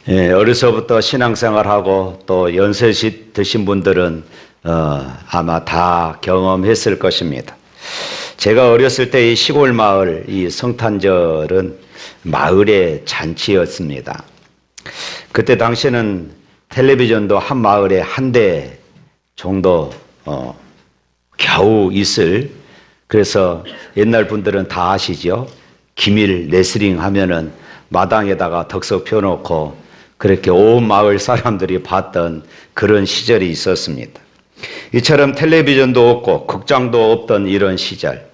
어려서부터 신앙생활하고 또 연세 드신 분들은 아마 다 경험했을 것입니다. 제가 어렸을 때 이 시골 마을 이 성탄절은 마을의 잔치였습니다. 그때 당시에는 텔레비전도 한 마을에 한 대 정도 겨우 있을, 그래서 옛날 분들은 다 아시죠? 기밀 레슬링 하면은 마당에다가 덕석 펴놓고 그렇게 온 마을 사람들이 봤던 그런 시절이 있었습니다. 이처럼 텔레비전도 없고 극장도 없던 이런 시절,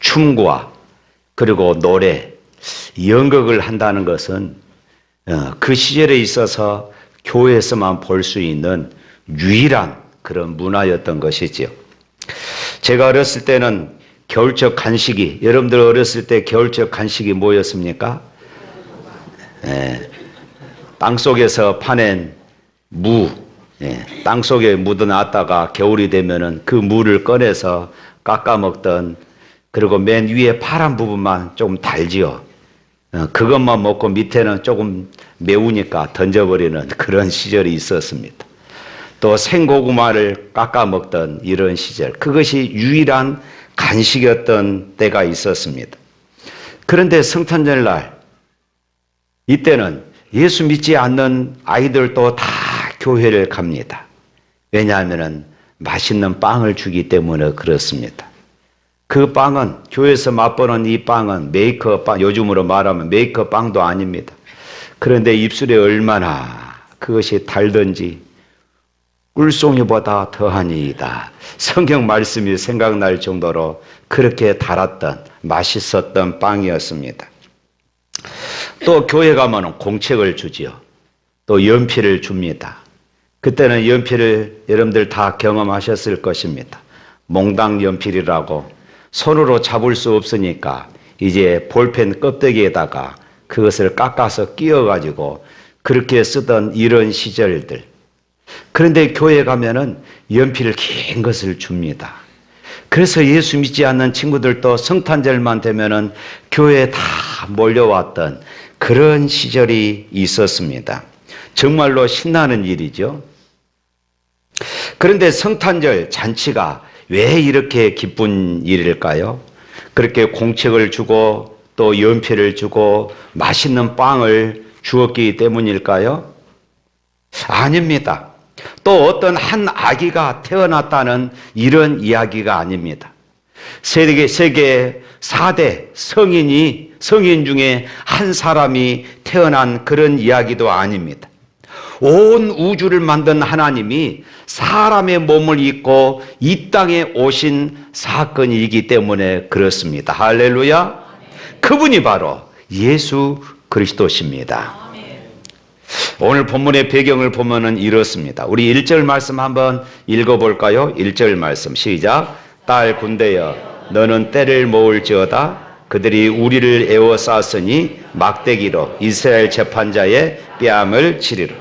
춤과 그리고 노래, 연극을 한다는 것은 그 시절에 있어서 교회에서만 볼 수 있는 유일한 그런 문화였던 것이지요. 제가 어렸을 때는 겨울철 간식이, 여러분들 어렸을 때 겨울철 간식이 뭐였습니까? 땅속에서 파낸 무, 땅속에 묻어놨다가 겨울이 되면은 그 무를 꺼내서 깎아 먹던, 그리고 맨 위에 파란 부분만 조금 달지요. 그것만 먹고 밑에는 조금 매우니까 던져버리는 그런 시절이 있었습니다. 또 생고구마를 깎아 먹던 이런 시절, 그것이 유일한 간식이었던 때가 있었습니다. 그런데 성탄절 날, 이때는 예수 믿지 않는 아이들도 다 교회를 갑니다. 왜냐하면 맛있는 빵을 주기 때문에 그렇습니다. 그 빵은, 교회에서 맛보는 이 빵은 메이커 빵, 요즘으로 말하면 메이커 빵도 아닙니다. 그런데 입술에 얼마나 그것이 달든지 꿀송이보다 더하니이다. 성경 말씀이 생각날 정도로 그렇게 달았던, 맛있었던 빵이었습니다. 또 교회 가면 공책을 주지요. 또 연필을 줍니다. 그때는 연필을 여러분들 다 경험하셨을 것입니다. 몽당 연필이라고 손으로 잡을 수 없으니까 이제 볼펜 껍데기에다가 그것을 깎아서 끼워가지고 그렇게 쓰던 이런 시절들. 그런데 교회 가면은 연필을 긴 것을 줍니다. 그래서 예수 믿지 않는 친구들도 성탄절만 되면은 교회에 다 몰려왔던 그런 시절이 있었습니다. 정말로 신나는 일이죠. 그런데 성탄절 잔치가 왜 이렇게 기쁜 일일까요? 그렇게 공책을 주고 또 연필을 주고 맛있는 빵을 주었기 때문일까요? 아닙니다. 또 어떤 한 아기가 태어났다는 이런 이야기가 아닙니다. 세계 4대 성인 중에 한 사람이 태어난 그런 이야기도 아닙니다. 온 우주를 만든 하나님이 사람의 몸을 입고 이 땅에 오신 사건이기 때문에 그렇습니다. 할렐루야. 그분이 바로 예수 그리스도십니다. 오늘 본문의 배경을 보면은 이렇습니다. 우리 1절 말씀 한번 읽어볼까요? 1절 말씀 시작. 딸 군대여 너는 때를 모을지어다. 그들이 우리를 에워쌌으니 막대기로 이스라엘 재판자의 뺨을 치리라.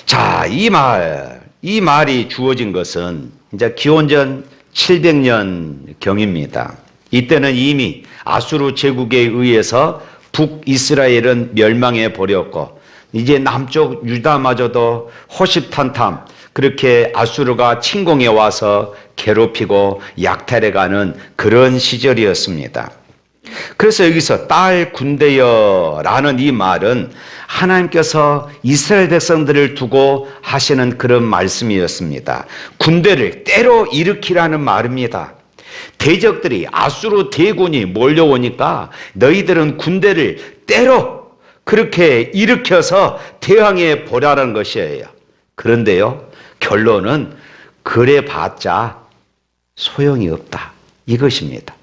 자, 이 말이 주어진 것은 이제 기원전 700년 경입니다. 이때는 이미 아수르 제국에 의해서 북이스라엘은 멸망해 버렸고 이제 남쪽 유다마저도 호시탄탐, 그렇게 아수르가 침공해 와서 괴롭히고 약탈해가는 그런 시절이었습니다. 그래서 여기서 딸 군대여 라는 이 말은 하나님께서 이스라엘 백성들을 두고 하시는 그런 말씀이었습니다. 군대를 때로 일으키라는 말입니다. 대적들이, 아수르 대군이 몰려오니까 너희들은 군대를 때로 그렇게 일으켜서 대항해 보라는 것이에요. 그런데요, 결론은 그래봤자 소용이 없다, 이것입니다.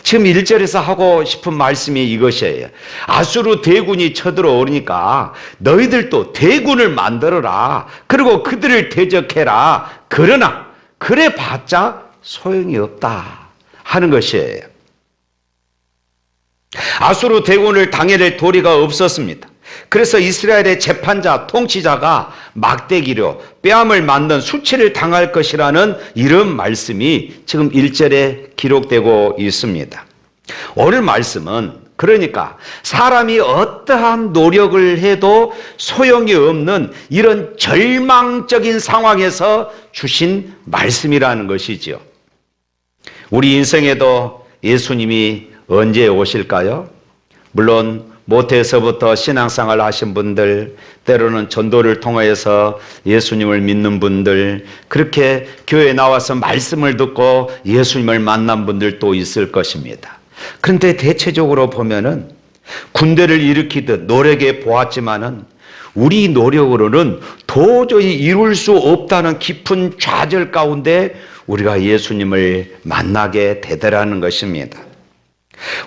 지금 1절에서 하고 싶은 말씀이 이것이에요. 아수르 대군이 쳐들어오니까 너희들도 대군을 만들어라. 그리고 그들을 대적해라. 그러나 그래봤자 소용이 없다 하는 것이에요. 아수르 대군을 당해낼 도리가 없었습니다. 그래서 이스라엘의 재판자, 통치자가 막대기로 뺨을 맞는 수치를 당할 것이라는 이런 말씀이 지금 1절에 기록되고 있습니다. 오늘 말씀은 그러니까 사람이 어떠한 노력을 해도 소용이 없는 이런 절망적인 상황에서 주신 말씀이라는 것이지요. 우리 인생에도 예수님이 언제 오실까요? 물론 모태에서부터 신앙생활 하신 분들, 때로는 전도를 통해서 예수님을 믿는 분들, 그렇게 교회에 나와서 말씀을 듣고 예수님을 만난 분들도 있을 것입니다. 그런데 대체적으로 보면은 군대를 일으키듯 노력해 보았지만은 우리 노력으로는 도저히 이룰 수 없다는 깊은 좌절 가운데 우리가 예수님을 만나게 되더라는 것입니다.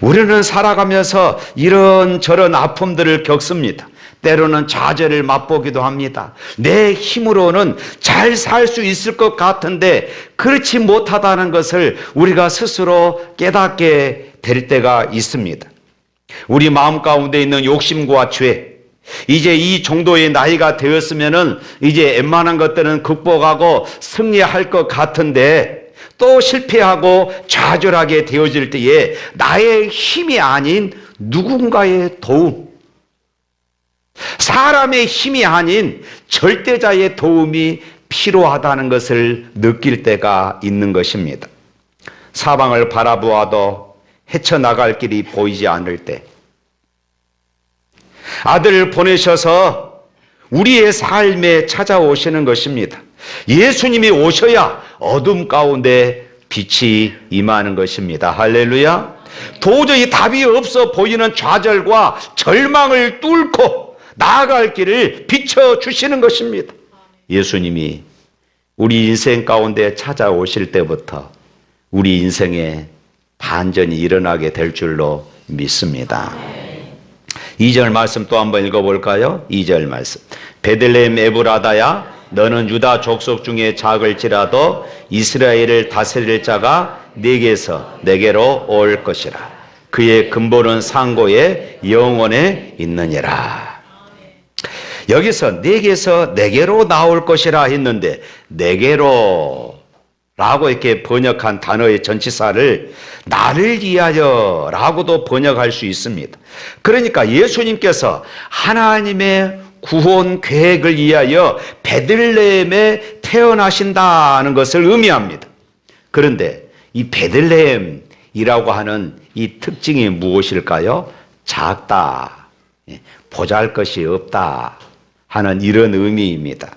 우리는 살아가면서 이런저런 아픔들을 겪습니다. 때로는 좌절을 맛보기도 합니다. 내 힘으로는 잘 살 수 있을 것 같은데 그렇지 못하다는 것을 우리가 스스로 깨닫게 될 때가 있습니다. 우리 마음 가운데 있는 욕심과 죄, 이제 이 정도의 나이가 되었으면은 이제 웬만한 것들은 극복하고 승리할 것 같은데 또 실패하고 좌절하게 되어질 때에 나의 힘이 아닌 누군가의 도움, 사람의 힘이 아닌 절대자의 도움이 필요하다는 것을 느낄 때가 있는 것입니다. 사방을 바라보아도 헤쳐나갈 길이 보이지 않을 때, 아들을 보내셔서 우리의 삶에 찾아오시는 것입니다. 예수님이 오셔야 어둠 가운데 빛이 임하는 것입니다. 할렐루야. 도저히 답이 없어 보이는 좌절과 절망을 뚫고 나아갈 길을 비춰주시는 것입니다. 예수님이 우리 인생 가운데 찾아오실 때부터 우리 인생에 반전이 일어나게 될 줄로 믿습니다. 2절 말씀 또 한번 읽어볼까요? 2절 말씀. 베들레헴 에브라다야, 너는 유다 족속 중에 작을지라도 이스라엘을 다스릴 자가 네게서 내게로 올 것이라. 그의 근본은 상고에 영원에 있느니라. 여기서 네게서 내게로 나올 것이라 했는데 내게로 라고 이렇게 번역한 단어의 전치사를 나를 위하여 라고도 번역할 수 있습니다. 그러니까 예수님께서 하나님의 구원 계획을 위하여 베들레헴에 태어나신다는 것을 의미합니다. 그런데 이 베들레헴이라고 하는 이 특징이 무엇일까요? 작다, 보잘것이 없다 하는 이런 의미입니다.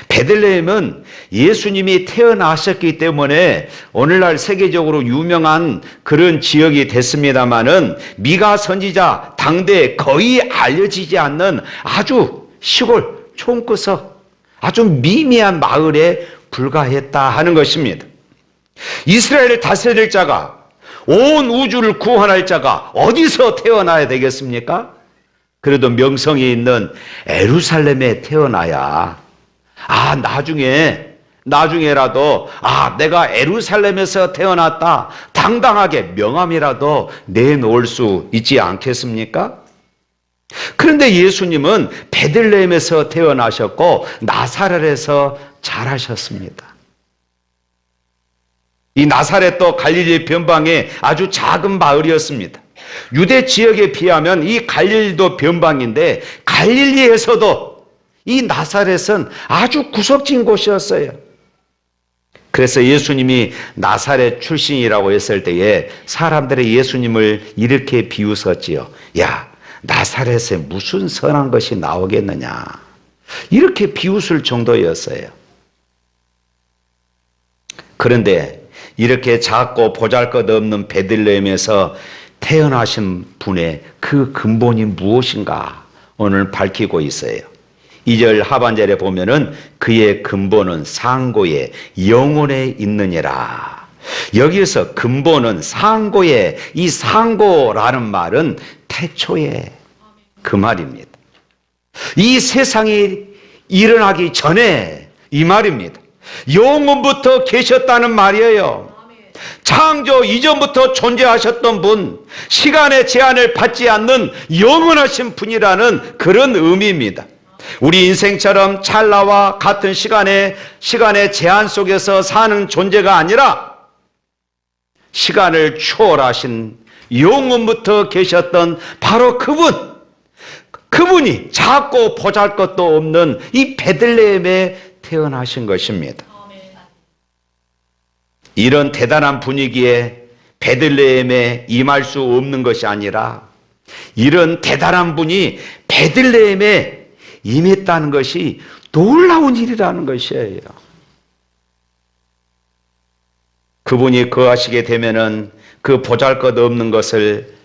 베들레헴은 예수님이 태어나셨기 때문에 오늘날 세계적으로 유명한 그런 지역이 됐습니다마는 미가 선지자 당대에 거의 알려지지 않는 아주 시골 촌구석 아주 미미한 마을에 불과했다 하는 것입니다. 이스라엘을 다스릴 자가, 온 우주를 구원할 자가 어디서 태어나야 되겠습니까? 그래도 명성이 있는 예루살렘에 태어나야 나중에라도 내가 예루살렘에서 태어났다 당당하게 명함이라도 내놓을 수 있지 않겠습니까? 그런데 예수님은 베들레헴에서 태어나셨고 나사렛에서 자라셨습니다. 이 나사렛도 갈릴리 변방의 아주 작은 마을이었습니다. 유대 지역에 비하면 이 갈릴리도 변방인데 갈릴리에서도 이 나사렛은 아주 구석진 곳이었어요. 그래서 예수님이 나사렛 출신이라고 했을 때에 사람들이 예수님을 이렇게 비웃었지요. 야, 나사렛에 무슨 선한 것이 나오겠느냐. 이렇게 비웃을 정도였어요. 그런데 이렇게 작고 보잘것없는 베들레헴에서 태어나신 분의 그 근본이 무엇인가 오늘 밝히고 있어요. 2절 하반절에 보면은 그의 근본은 상고에 영원에 있느니라. 여기에서 근본은 상고에, 이 상고라는 말은 태초에 그 말입니다. 이 세상이 일어나기 전에 이 말입니다. 영원부터 계셨다는 말이에요. 창조 이전부터 존재하셨던 분, 시간의 제한을 받지 않는 영원하신 분이라는 그런 의미입니다. 우리 인생처럼 찰나와 같은 시간의 제한 속에서 사는 존재가 아니라 시간을 초월하신 영원부터 계셨던 바로 그분이 작고 보잘것도 없는 이 베들레헴에 태어나신 것입니다. 이런 대단한 분위기에 베들레헴에 임할 수 없는 것이 아니라 이런 대단한 분이 베들레헴에 임했다는 것이 놀라운 일이라는 것이에요. 그분이 거하시게 되면은 그 보잘것없는 것을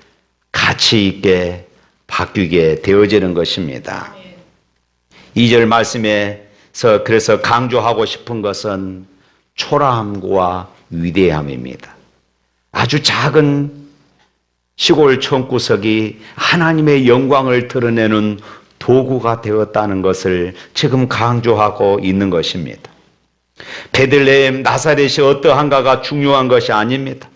가치 있게 바뀌게 되어지는 것입니다. 2절 말씀에서 그래서 강조하고 싶은 것은 초라함과 위대함입니다. 아주 작은 시골 촌구석이 하나님의 영광을 드러내는 도구가 되었다는 것을 지금 강조하고 있는 것입니다. 베들레헴 나사렛이 어떠한가가 중요한 것이 아닙니다.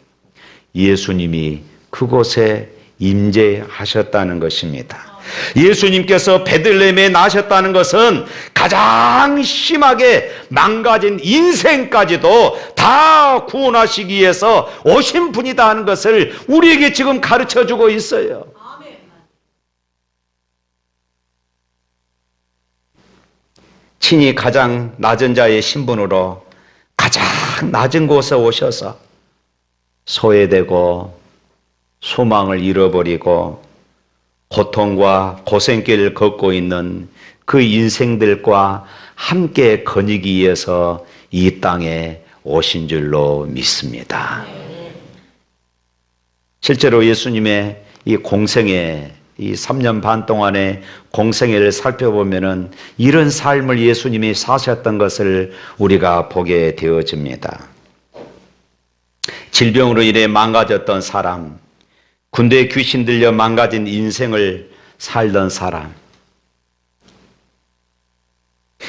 예수님이 그곳에 임재하셨다는 것입니다. 예수님께서 베들레헴에 나셨다는 것은 가장 심하게 망가진 인생까지도 다 구원하시기 위해서 오신 분이다 하는 것을 우리에게 지금 가르쳐주고 있어요. 친히 가장 낮은 자의 신분으로 가장 낮은 곳에 오셔서 소외되고 소망을 잃어버리고 고통과 고생길을 걷고 있는 그 인생들과 함께 거니기 위해서 이 땅에 오신 줄로 믿습니다. 실제로 예수님의 이 공생애, 이 3년 반 동안의 공생애를 살펴보면은 이런 삶을 예수님이 사셨던 것을 우리가 보게 되어집니다. 질병으로 인해 망가졌던 사람, 군대에 귀신 들려 망가진 인생을 살던 사람,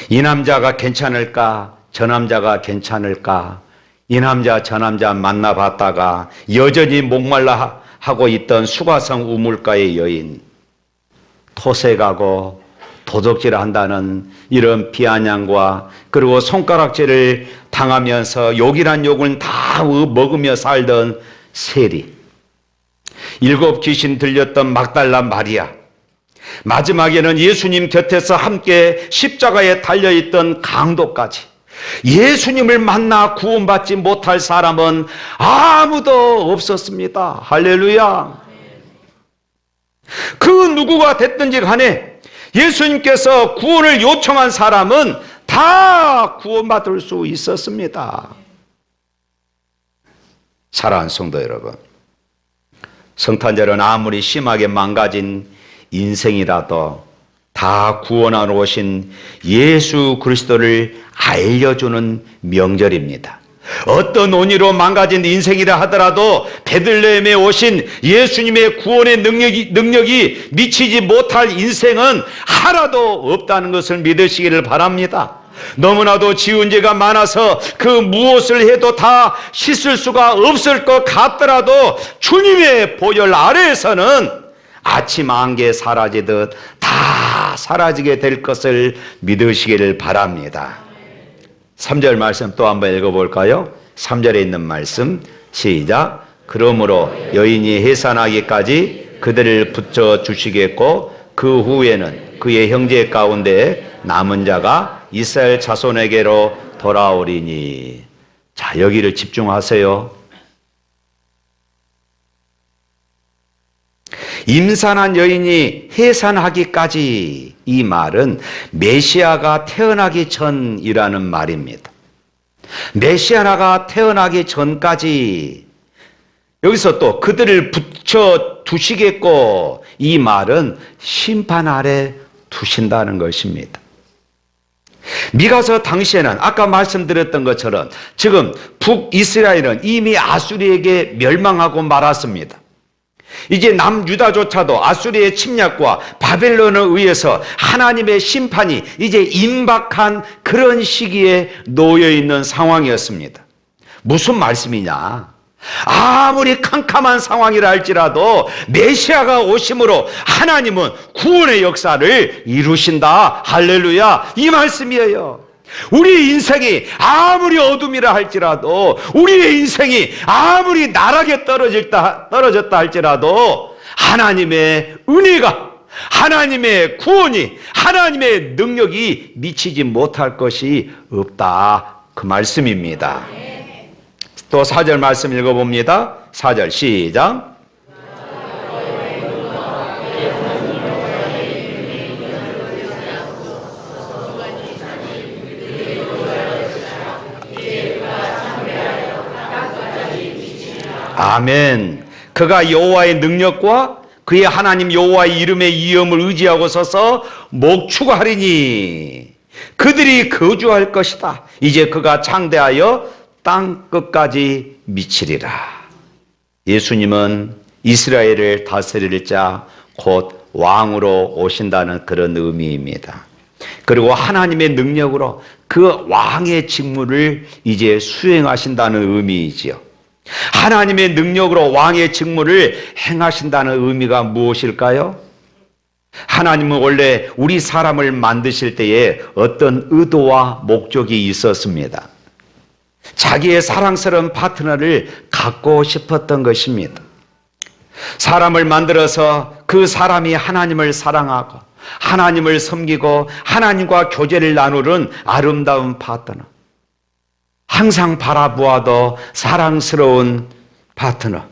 이 남자가 괜찮을까? 저 남자가 괜찮을까? 이 남자 저 남자 만나봤다가 여전히 목말라 하고 있던 수가성 우물가의 여인, 토색하고 도적질한다는 이런 비아냥과 그리고 손가락질을 당하면서 욕이란 욕을 다 먹으며 살던 세리, 7 귀신 들렸던 막달라 마리아, 마지막에는 예수님 곁에서 함께 십자가에 달려있던 강도까지 예수님을 만나 구원받지 못할 사람은 아무도 없었습니다. 할렐루야. 그 누구가 됐든지 간에 예수님께서 구원을 요청한 사람은 다 구원받을 수 있었습니다. 사랑하는 성도 여러분, 성탄절은 아무리 심하게 망가진 인생이라도 다 구원하러 오신 예수 그리스도를 알려주는 명절입니다. 어떤 원인으로 망가진 인생이라 하더라도 베들레헴에 오신 예수님의 구원의 능력이 미치지 못할 인생은 하나도 없다는 것을 믿으시기를 바랍니다. 너무나도 지은 죄가 많아서 그 무엇을 해도 다 씻을 수가 없을 것 같더라도 주님의 보혈 아래에서는 아침 안개 사라지듯 다 사라지게 될 것을 믿으시기를 바랍니다. 3절 말씀 또 한번 읽어볼까요? 3절에 있는 말씀 시작. 그러므로 여인이 해산하기까지 그들을 붙여주시겠고 그 후에는 그의 형제 가운데 남은 자가 이스라엘 자손에게로 돌아오리니. 자, 여기를 집중하세요. 임산한 여인이 해산하기까지, 이 말은 메시아가 태어나기 전이라는 말입니다. 메시아가 태어나기 전까지, 여기서 또 그들을 붙여 두시겠고, 이 말은 심판 아래 두신다는 것입니다. 미가서 당시에는 아까 말씀드렸던 것처럼 지금 북이스라엘은 이미 아수리에게 멸망하고 말았습니다. 이제 남유다조차도 아수리의 침략과 바벨론에 의해서 하나님의 심판이 이제 임박한 그런 시기에 놓여 있는 상황이었습니다. 무슨 말씀이냐? 아무리 캄캄한 상황이라 할지라도 메시아가 오심으로 하나님은 구원의 역사를 이루신다. 할렐루야, 이 말씀이에요. 우리의 인생이 아무리 어둠이라 할지라도, 우리의 인생이 아무리 나락에 떨어졌다 할지라도 하나님의 은혜가, 하나님의 구원이, 하나님의 능력이 미치지 못할 것이 없다, 그 말씀입니다. 또 4절 말씀 읽어봅니다. 4절 시작. 아멘. 그가 여호와의 능력과 그의 하나님 여호와의 이름의 이음을 의지하고 서서 목축하리니 그들이 거주할 것이다. 이제 그가 창대하여 땅 끝까지 미치리라. 예수님은 이스라엘을 다스릴 자, 곧 왕으로 오신다는 그런 의미입니다. 그리고 하나님의 능력으로 그 왕의 직무를 이제 수행하신다는 의미이지요. 하나님의 능력으로 왕의 직무를 행하신다는 의미가 무엇일까요? 하나님은 원래 우리 사람을 만드실 때에 어떤 의도와 목적이 있었습니다. 자기의 사랑스러운 파트너를 갖고 싶었던 것입니다. 사람을 만들어서 그 사람이 하나님을 사랑하고 하나님을 섬기고 하나님과 교제를 나누는 아름다운 파트너, 항상 바라보아도 사랑스러운 파트너,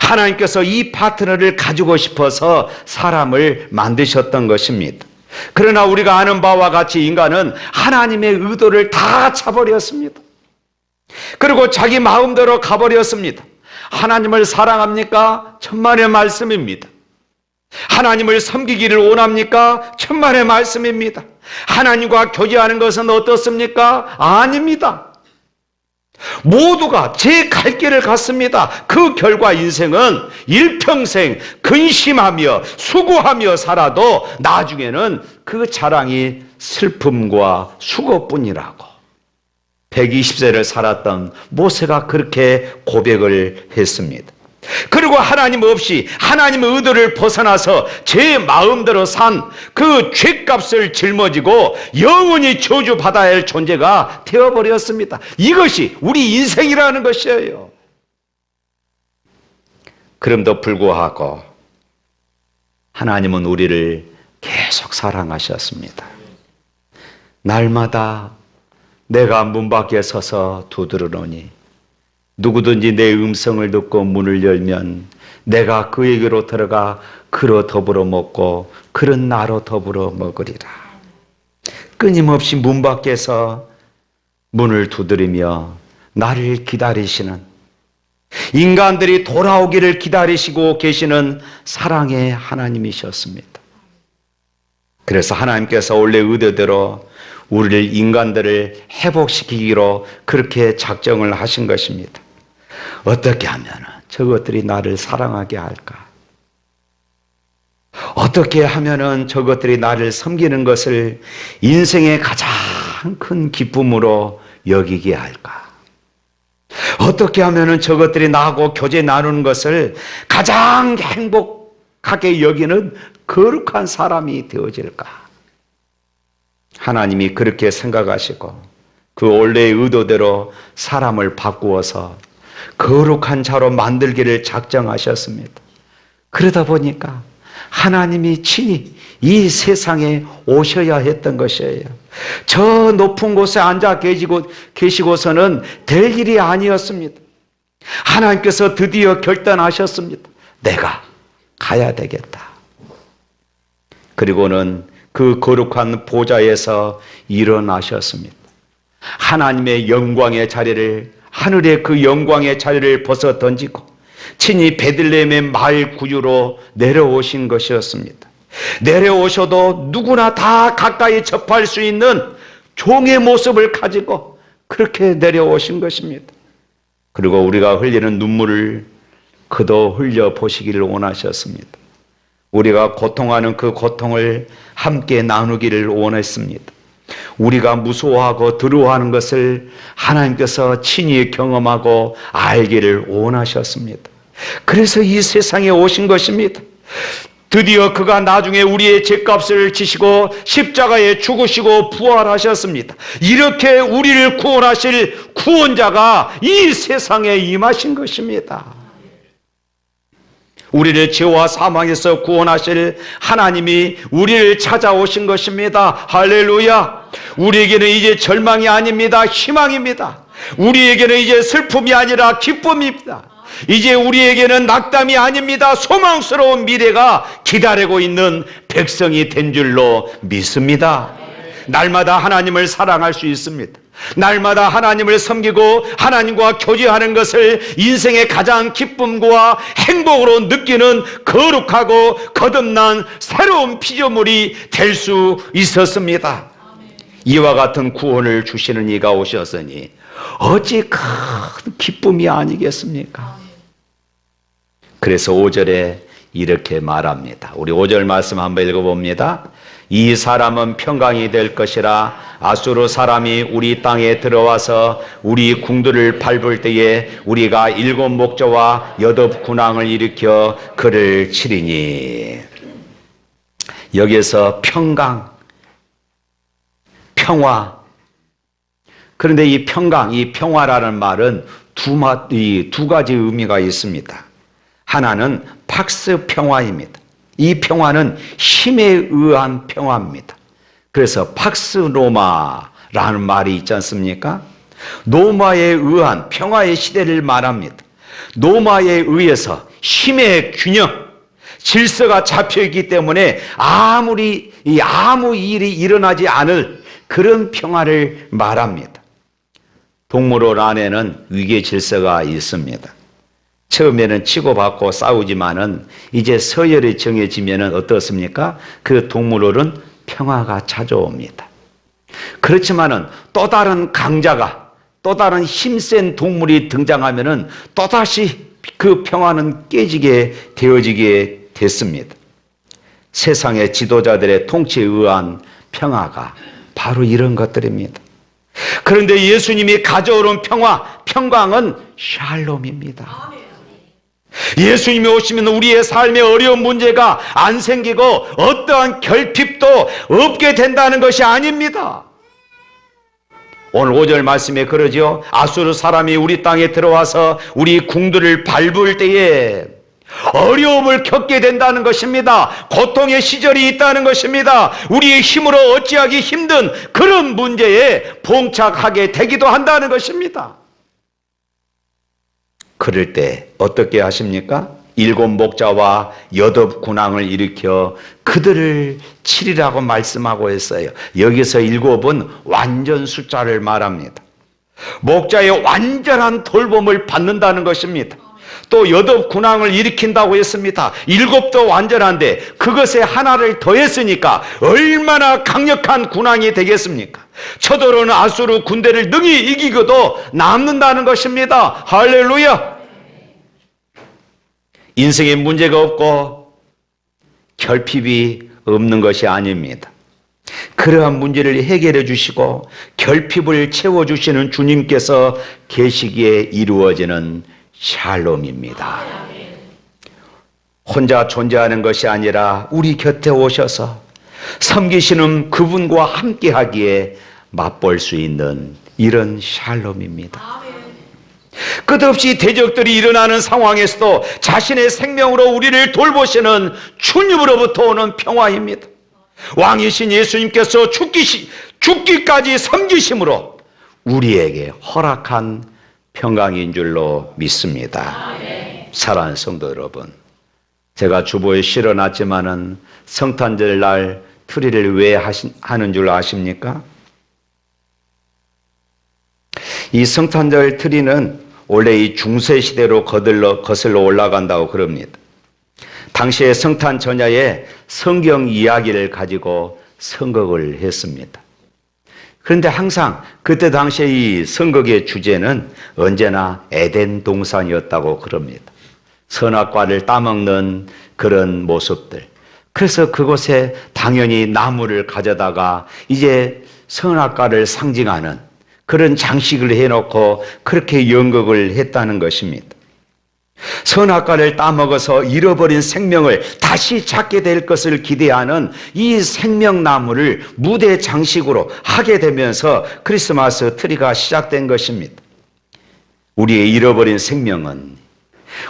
하나님께서 이 파트너를 가지고 싶어서 사람을 만드셨던 것입니다. 그러나 우리가 아는 바와 같이 인간은 하나님의 의도를 다 차버렸습니다. 그리고 자기 마음대로 가버렸습니다. 하나님을 사랑합니까? 천만의 말씀입니다. 하나님을 섬기기를 원합니까? 천만의 말씀입니다. 하나님과 교제하는 것은 어떻습니까? 아닙니다. 모두가 제 갈 길을 갔습니다. 그 결과 인생은 일평생 근심하며 수고하며 살아도 나중에는 그 자랑이 슬픔과 수고뿐이라고 120세를 살았던 모세가 그렇게 고백을 했습니다. 그리고 하나님 없이 하나님의 의도를 벗어나서 제 마음대로 산 그 죗값을 짊어지고 영원히 저주받아야 할 존재가 되어버렸습니다. 이것이 우리 인생이라는 것이에요. 그럼에도 불구하고 하나님은 우리를 계속 사랑하셨습니다. 날마다 내가 문 밖에 서서 두드러노니 누구든지 내 음성을 듣고 문을 열면 내가 그에게로 들어가 그로 더불어 먹고 그런 나로 더불어 먹으리라. 끊임없이 문 밖에서 문을 두드리며 나를 기다리시는, 인간들이 돌아오기를 기다리시고 계시는 사랑의 하나님이셨습니다. 그래서 하나님께서 원래 의도대로 우리를, 인간들을 회복시키기로 그렇게 작정을 하신 것입니다. 어떻게 하면 저것들이 나를 사랑하게 할까? 어떻게 하면 저것들이 나를 섬기는 것을 인생의 가장 큰 기쁨으로 여기게 할까? 어떻게 하면 저것들이 나하고 교제 나누는 것을 가장 행복하게 여기는 거룩한 사람이 되어질까? 하나님이 그렇게 생각하시고 그 원래의 의도대로 사람을 바꾸어서 거룩한 자로 만들기를 작정하셨습니다. 그러다 보니까 하나님이 친히 이 세상에 오셔야 했던 것이에요. 저 높은 곳에 앉아 계시고서는 될 일이 아니었습니다. 하나님께서 드디어 결단하셨습니다. 내가 가야 되겠다. 그리고는 그 거룩한 보좌에서 일어나셨습니다. 하나님의 영광의 자리를, 하늘의 그 영광의 자리를 벗어 던지고 친히 베들레헴의 마을 구유로 내려오신 것이었습니다. 내려오셔도 누구나 다 가까이 접할 수 있는 종의 모습을 가지고 그렇게 내려오신 것입니다. 그리고 우리가 흘리는 눈물을 그도 흘려 보시기를 원하셨습니다. 우리가 고통하는 그 고통을 함께 나누기를 원했습니다. 우리가 무서워하고 두려워하는 것을 하나님께서 친히 경험하고 알기를 원하셨습니다. 그래서 이 세상에 오신 것입니다. 드디어 그가 나중에 우리의 죄값을 지시고 십자가에 죽으시고 부활하셨습니다. 이렇게 우리를 구원하실 구원자가 이 세상에 임하신 것입니다. 우리를 죄와 사망에서 구원하실 하나님이 우리를 찾아오신 것입니다. 할렐루야. 우리에게는 이제 절망이 아닙니다. 희망입니다. 우리에게는 이제 슬픔이 아니라 기쁨입니다. 이제 우리에게는 낙담이 아닙니다. 소망스러운 미래가 기다리고 있는 백성이 된 줄로 믿습니다. 날마다 하나님을 사랑할 수 있습니다. 날마다 하나님을 섬기고 하나님과 교제하는 것을 인생의 가장 기쁨과 행복으로 느끼는 거룩하고 거듭난 새로운 피조물이 될 수 있었습니다. 이와 같은 구원을 주시는 이가 오셨으니 어찌 큰 기쁨이 아니겠습니까? 그래서 5절에 이렇게 말합니다. 우리 5절 말씀 한번 읽어봅니다. 이 사람은 평강이 될 것이라. 아수르 사람이 우리 땅에 들어와서 우리 궁들을 밟을 때에 우리가 7 목자와 8 군왕을 일으켜 그를 치리니. 여기에서 평강, 평화. 그런데 이 평강, 이 평화라는 말은 두 가지 의미가 있습니다. 하나는 팍스 평화입니다. 이 평화는 힘에 의한 평화입니다. 그래서 팍스 노마라는 말이 있지 않습니까? 노마에 의한 평화의 시대를 말합니다. 노마에 의해서 힘의 균형, 질서가 잡혀있기 때문에 아무 일이 일어나지 않을 그런 평화를 말합니다. 동물원 안에는 위계 질서가 있습니다. 처음에는 치고받고 싸우지만은 이제 서열이 정해지면은 어떻습니까? 그 동물원은 평화가 찾아옵니다. 그렇지만은 또 다른 강자가, 또 다른 힘센 동물이 등장하면은 또다시 그 평화는 깨지게 되어지게 됐습니다. 세상의 지도자들의 통치에 의한 평화가 바로 이런 것들입니다. 그런데 예수님이 가져오는 평강은 샬롬입니다. 예수님이 오시면 우리의 삶의 어려운 문제가 안 생기고 어떠한 결핍도 없게 된다는 것이 아닙니다. 오늘 5절 말씀에 그러죠. 아수르 사람이 우리 땅에 들어와서 우리 궁들을 밟을 때에 어려움을 겪게 된다는 것입니다. 고통의 시절이 있다는 것입니다. 우리의 힘으로 어찌하기 힘든 그런 문제에 봉착하게 되기도 한다는 것입니다. 그럴 때 어떻게 하십니까? 7 목자와 8 군왕을 일으켜 그들을 치리라고 말씀하고 있어요. 여기서 7은 완전 숫자를 말합니다. 목자의 완전한 돌봄을 받는다는 것입니다. 또 8 군왕을 일으킨다고 했습니다. 7도 완전한데 그것에 하나를 더했으니까 얼마나 강력한 군왕이 되겠습니까? 쳐들어오는 아수르 군대를 능히 이기고도 남는다는 것입니다. 할렐루야. 인생에 문제가 없고 결핍이 없는 것이 아닙니다. 그러한 문제를 해결해 주시고 결핍을 채워주시는 주님께서 계시기에 이루어지는 샬롬입니다. 혼자 존재하는 것이 아니라 우리 곁에 오셔서 섬기시는 그분과 함께하기에 맛볼 수 있는 이런 샬롬입니다. 끝없이 대적들이 일어나는 상황에서도 자신의 생명으로 우리를 돌보시는 주님으로부터 오는 평화입니다. 왕이신 예수님께서 죽기까지 섬기심으로 우리에게 허락한 평강인 줄로 믿습니다. 사랑하는 성도 여러분, 제가 주보에 실어놨지만은 성탄절 날 트리를 왜 하는 줄 아십니까? 이 성탄절 트리는 원래 이 중세 시대로 거슬러 올라간다고 그럽니다. 당시에 성탄 전야에 성경 이야기를 가지고 선곡을 했습니다. 그런데 항상 그때 당시에 이 선곡의 주제는 언제나 에덴 동산이었다고 그럽니다. 선악과를 따먹는 그런 모습들. 그래서 그곳에 당연히 나무를 가져다가 이제 선악과를 상징하는 그런 장식을 해놓고 그렇게 연극을 했다는 것입니다. 선악과를 따먹어서 잃어버린 생명을 다시 찾게 될 것을 기대하는 이 생명나무를 무대 장식으로 하게 되면서 크리스마스 트리가 시작된 것입니다. 우리의 잃어버린 생명은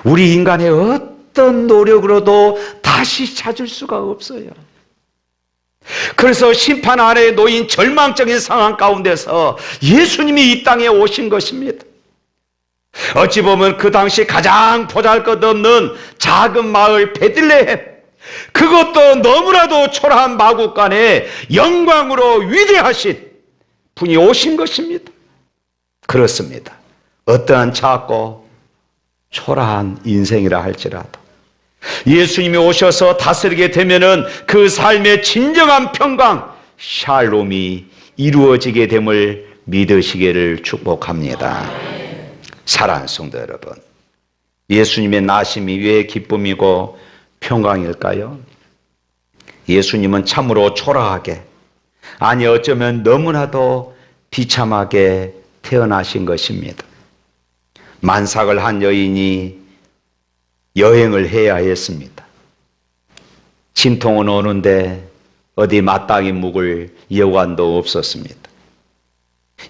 우리 인간의 어떤 노력으로도 다시 찾을 수가 없어요. 그래서 심판 아래에 놓인 절망적인 상황 가운데서 예수님이 이 땅에 오신 것입니다. 어찌 보면 그 당시 가장 보잘것없는 작은 마을 베들레헴, 그것도 너무나도 초라한 마구간에 영광으로 위대하신 분이 오신 것입니다. 그렇습니다. 어떠한 작고 초라한 인생이라 할지라도 예수님이 오셔서 다스리게 되면은 그 삶의 진정한 평강, 샬롬이 이루어지게 됨을 믿으시기를 축복합니다. 사랑하는 성도 여러분, 예수님의 나심이 왜 기쁨이고 평강일까요? 예수님은 참으로 초라하게, 아니 어쩌면 너무나도 비참하게 태어나신 것입니다. 만삭을 한 여인이 여행을 해야 했습니다. 진통은 오는데 어디 마땅히 묵을 여관도 없었습니다.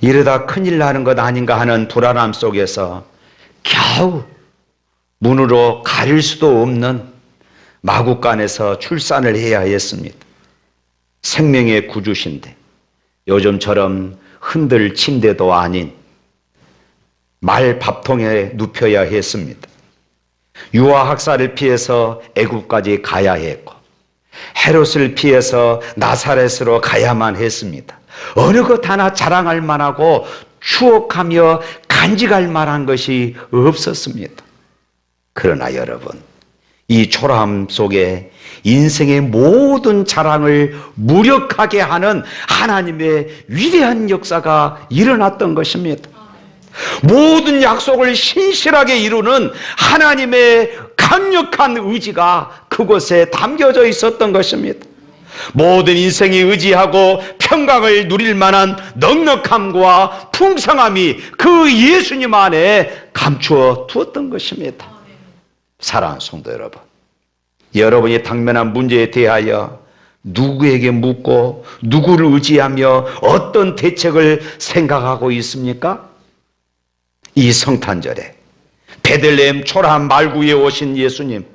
이러다 큰일 나는 것 아닌가 하는 불안함 속에서 겨우 문으로 가릴 수도 없는 마구간에서 출산을 해야 했습니다. 생명의 구주신데 요즘처럼 흔들 침대도 아닌 말 밥통에 눕혀야 했습니다. 유아 학살을 피해서 애굽까지 가야 했고 헤롯을 피해서 나사렛으로 가야만 했습니다. 어느 것 하나 자랑할 만하고 추억하며 간직할 만한 것이 없었습니다. 그러나 여러분, 이 초라함 속에 인생의 모든 자랑을 무력하게 하는 하나님의 위대한 역사가 일어났던 것입니다. 모든 약속을 신실하게 이루는 하나님의 강력한 의지가 그곳에 담겨져 있었던 것입니다. 모든 인생이 의지하고 평강을 누릴 만한 넉넉함과 풍성함이 그 예수님 안에 감추어 두었던 것입니다. 사랑하는 성도 여러분, 여러분이 당면한 문제에 대하여 누구에게 묻고 누구를 의지하며 어떤 대책을 생각하고 있습니까? 이 성탄절에 베들레헴 초라한 말구에 오신 예수님,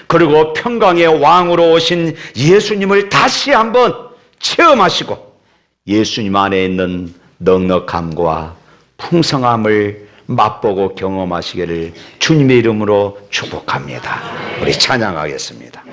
그리고 평강의 왕으로 오신 예수님을 다시 한번 체험하시고 예수님 안에 있는 넉넉함과 풍성함을 맛보고 경험하시기를 주님의 이름으로 축복합니다. 우리 찬양하겠습니다.